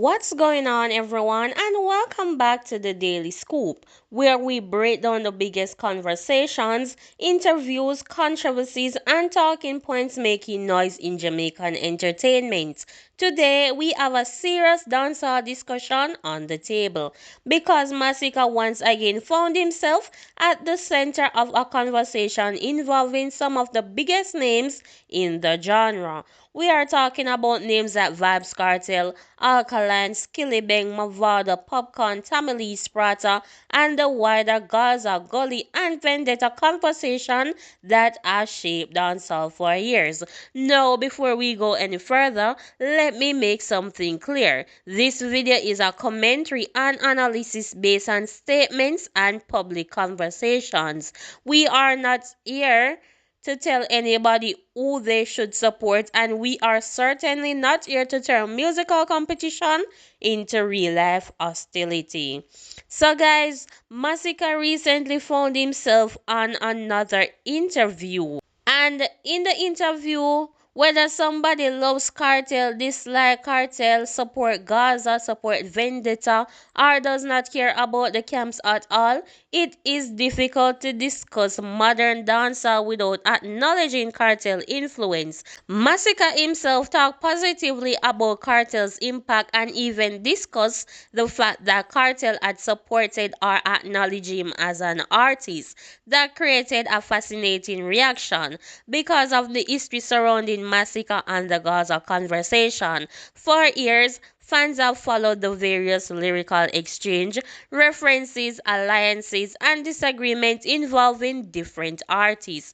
What's going on, everyone, and welcome back to the Daily Scoop, where we break down the biggest conversations, interviews, controversies, and talking points making noise in Jamaican entertainment. Today, we have a serious dancehall discussion on the table because Masicka once again found himself at the center of a conversation involving some of the biggest names in the genre. We are talking about names like Vybz Kartel, Alkaline, Skillibeng, Mavado, Popcorn, Tamale Sprata, and the wider Gaza, Gully, and Vendetta conversation that has shaped dancehall for years. Now, before we go any further, let me make something clear. This video is a commentary and analysis based on statements and public conversations. We are not here to tell anybody who they should support, and we are certainly not here to turn musical competition into real life hostility. So, guys, Masicka recently found himself on another interview, and in the interview, whether somebody loves Cartel, dislike Cartel, support Gaza, support Vendetta, or does not care about the camps at all, it is difficult to discuss modern dancehall without acknowledging Cartel influence. Masicka himself talked positively about Cartel's impact and even discussed the fact that Cartel had supported or acknowledged him as an artist. That created a fascinating reaction because of the history surrounding Masicka and the Gaza conversation. For years, fans have followed the various lyrical exchange, references, alliances, and disagreements involving different artists.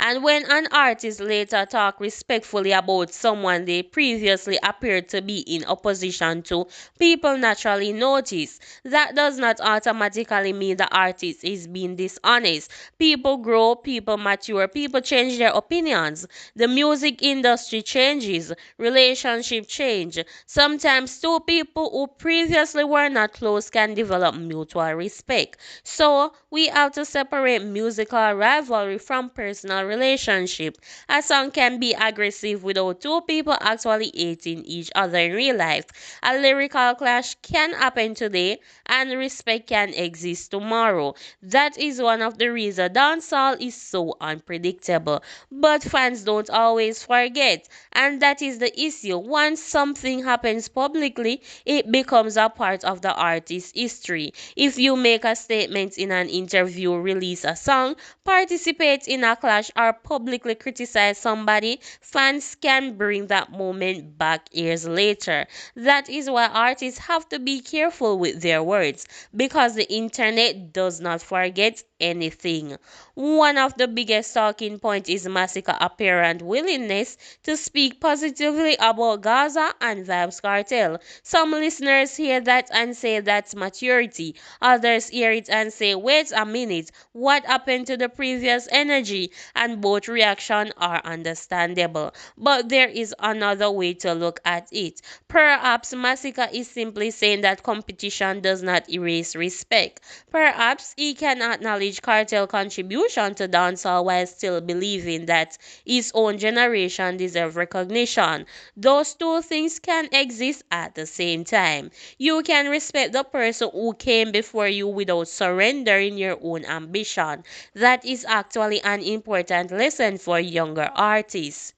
And when an artist later talk respectfully about someone they previously appeared to be in opposition to, people naturally notice. That does not automatically mean the artist is being dishonest. People grow, people mature, people change their opinions. The music industry changes, relationships change. Sometimes two people who previously were not close can develop mutual respect. So we have to separate musical rivalry from personal relationship. A song can be aggressive without two people actually hating each other in real life. A lyrical clash can happen today and respect can exist tomorrow. That is one of the reasons dancehall is so unpredictable. But fans don't always forget, and that is the issue. Once something happens publicly, it becomes a part of the artist's history. If you make a statement in an interview, release a song, participate in a clash, or publicly criticize somebody, fans can bring that moment back years later. That is why artists have to be careful with their words, because the internet does not forget anything. One of the biggest talking points is Masicka's apparent willingness to speak positively about Gaza and Vybz Kartel. Some listeners hear that and say that's maturity. Others hear it and say, wait a minute, what happened to the previous energy? And both reactions are understandable. But there is another way to look at it. Perhaps Masicka is simply saying that competition does not erase respect. Perhaps he can acknowledge Cartel contribution to dancehall while still believing that his own generation deserves recognition. Those two things can exist at the same time. You can respect the person who came before you without surrendering your own ambition. That is actually an important lesson for younger artists.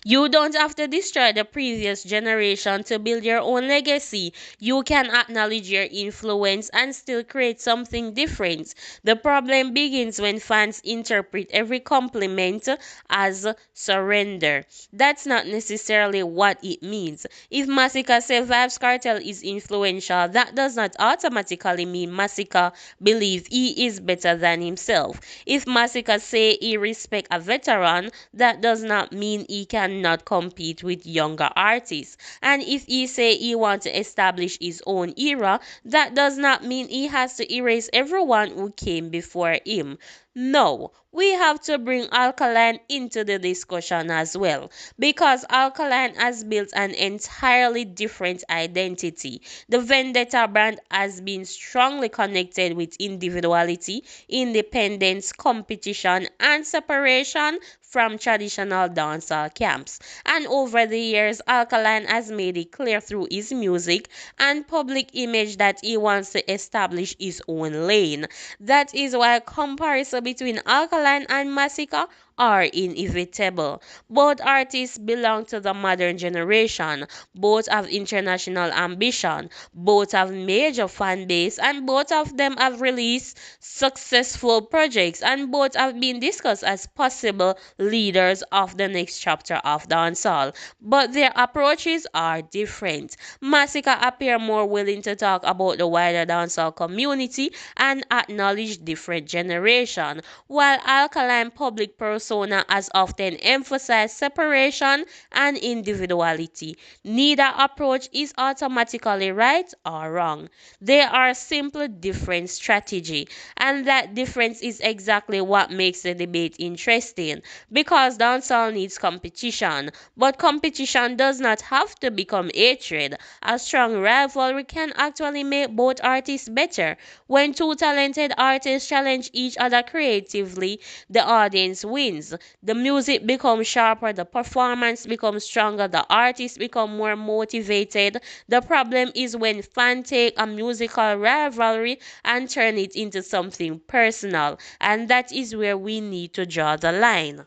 You don't have to destroy the previous generation to build your own legacy. You can acknowledge your influence and still create something different. The problem begins when fans interpret every compliment as surrender. That's not necessarily what it means. If Masicka says Vybz Kartel is influential, that does not automatically mean Masicka believes he is better than himself. If Masicka say he respects a veteran, that does not mean he cannot compete with younger artists. And if he say he wants to establish his own era, that does not mean he has to erase everyone who came before him. No, we have to bring Alkaline into the discussion as well because Alkaline has built an entirely different identity. The Vendetta brand has been strongly connected with individuality, independence, competition, and separation from traditional dancehall camps. And over the years, Alkaline has made it clear through his music and public image that he wants to establish his own lane. That is why comparison between Alkaline and Masicka are inevitable. Both artists belong to the modern generation. Both have international ambition. Both have major fan base, and both of them have released successful projects, and both have been discussed as possible leaders of the next chapter of dancehall. But their approaches are different. Masicka appear more willing to talk about the wider dancehall community and acknowledge different generation, while Alkaline public persona has often emphasized separation and individuality. Neither approach is automatically right or wrong. They are simply different strategy, and that difference is exactly what makes the debate interesting because dancehall needs competition, but competition does not have to become hatred. A strong rivalry can actually make both artists better. When two talented artists challenge each other creatively, the audience wins. The music becomes sharper, the performance becomes stronger, the artists become more motivated. The problem is when fans take a musical rivalry and turn it into something personal, and that is where we need to draw the line.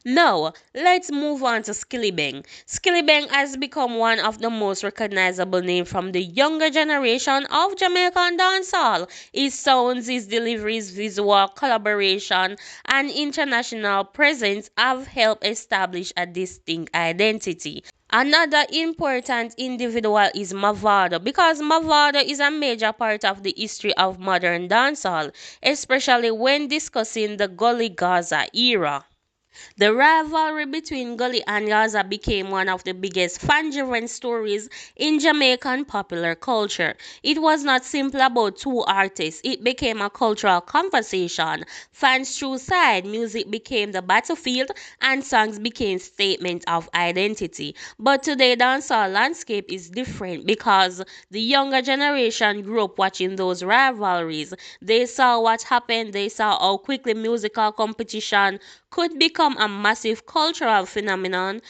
Now, let's move on to Skillibeng. Skillibeng has become one of the most recognizable names from the younger generation of Jamaican dancehall. His sounds, his deliveries, visual collaboration, and international presence have helped establish a distinct identity. Another important individual is Mavado because Mavado is a major part of the history of modern dancehall, especially when discussing the Gully Gaza era. The rivalry between Gully and Gaza became one of the biggest fan-driven stories in Jamaican popular culture. It was not simply about two artists, it became a cultural conversation. Fans chose side, music became the battlefield, and songs became statements of identity. But today, dancehall landscape is different because the younger generation grew up watching those rivalries. They saw what happened, they saw how quickly musical competition could become a massive cultural phenomenon.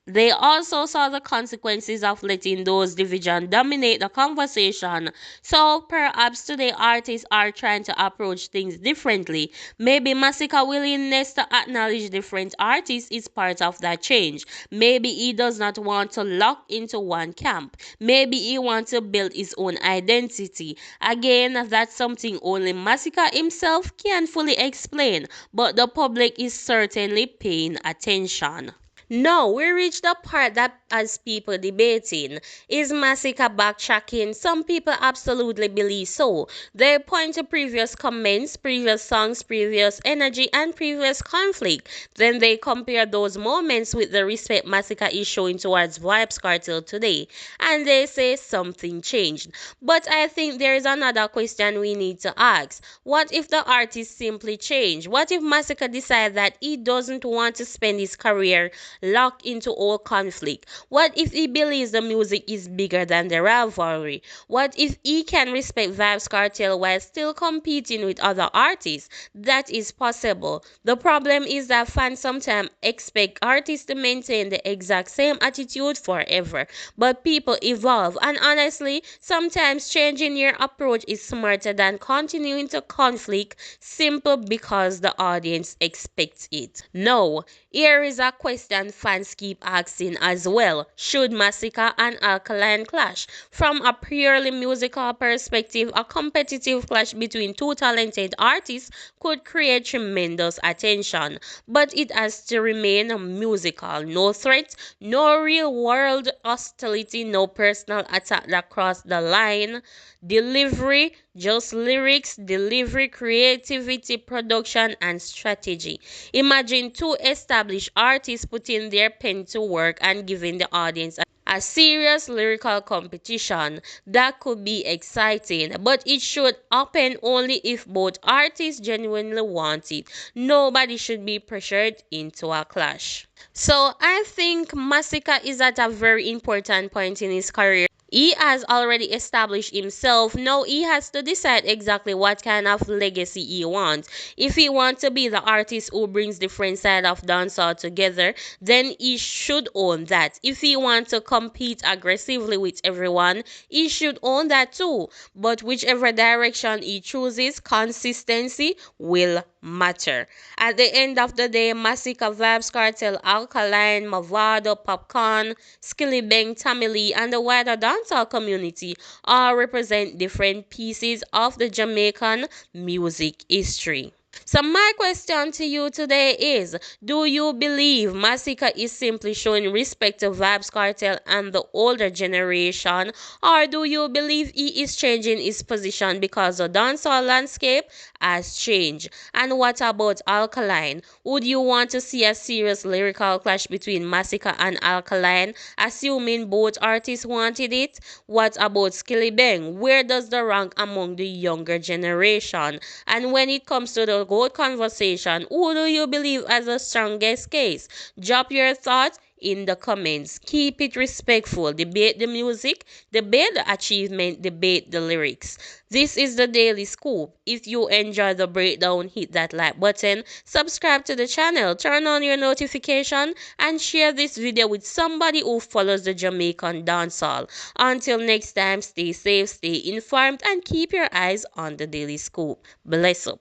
They also saw the consequences of letting those divisions dominate the conversation. So perhaps today artists are trying to approach things differently. Maybe Masicka's willingness to acknowledge different artists is part of that change. Maybe he does not want to lock into one camp. Maybe he wants to build his own identity. Again, that's something only Masicka himself can fully explain, but the public is certainly paying attention. Now we reach the part that has people debating. Is Masicka backtracking? Some people absolutely believe so. They point to previous comments, previous songs, previous energy, and previous conflict. Then they compare those moments with the respect Masicka is showing towards Vybz Kartel today. And they say something changed. But I think there is another question we need to ask. What if the artist simply changed? What if Masicka decides that he doesn't want to spend his career locked into all conflict? What if he believes the music is bigger than the rivalry? What if he can respect Vybz Kartel while still competing with other artists? That is possible. The problem is that fans sometimes expect artists to maintain the exact same attitude forever. But people evolve, and honestly, sometimes changing your approach is smarter than continuing to conflict simply because the audience expects it. No, here is a question fans keep asking as well. Should Masicka and Alkaline clash? From a purely musical perspective, a competitive clash between two talented artists could create tremendous attention. But it has to remain musical. No threat, no real world hostility, no personal attack that cross the line. Delivery, just lyrics, delivery, creativity, production, and strategy. Imagine two established artists putting their pen to work and giving the audience A serious lyrical competition that could be exciting, but it should happen only if both artists genuinely want it. Nobody should be pressured into a clash. So I think Masicka is at a very important point in his career. He has already established himself. Now he has to decide exactly what kind of legacy he wants. If he wants to be the artist who brings different side of dancehall together, then he should own that. If he wants to compete aggressively with everyone, he should own that too. But whichever direction he chooses, consistency will matter. At the end of the day, Masicka, Vybz Kartel, Alkaline, Mavado, Popcorn, Skilly Bang, Tamili, and the wider dancehall community all represent different pieces of the Jamaican music history. So my question to you today is, do you believe Masicka is simply showing respect to Vybz Kartel and the older generation, or do you believe he is changing his position because the dancehall landscape has changed? And what about Alkaline? Would you want to see a serious lyrical clash between Masicka and Alkaline, assuming both artists wanted it? What about Skilly Bang? Where does the rank among the younger generation? And when it comes to the GOAT conversation, who do you believe as the strongest case? Drop your thoughts in the comments. Keep it respectful. Debate the music, debate the achievement, debate the lyrics. This is the Daily Scoop. If you enjoy the breakdown, hit that like button, subscribe to the channel, turn on your notification, and share this video with somebody who follows the Jamaican dancehall. Until next time, stay safe, stay informed, and keep your eyes on the Daily Scoop. Bless up.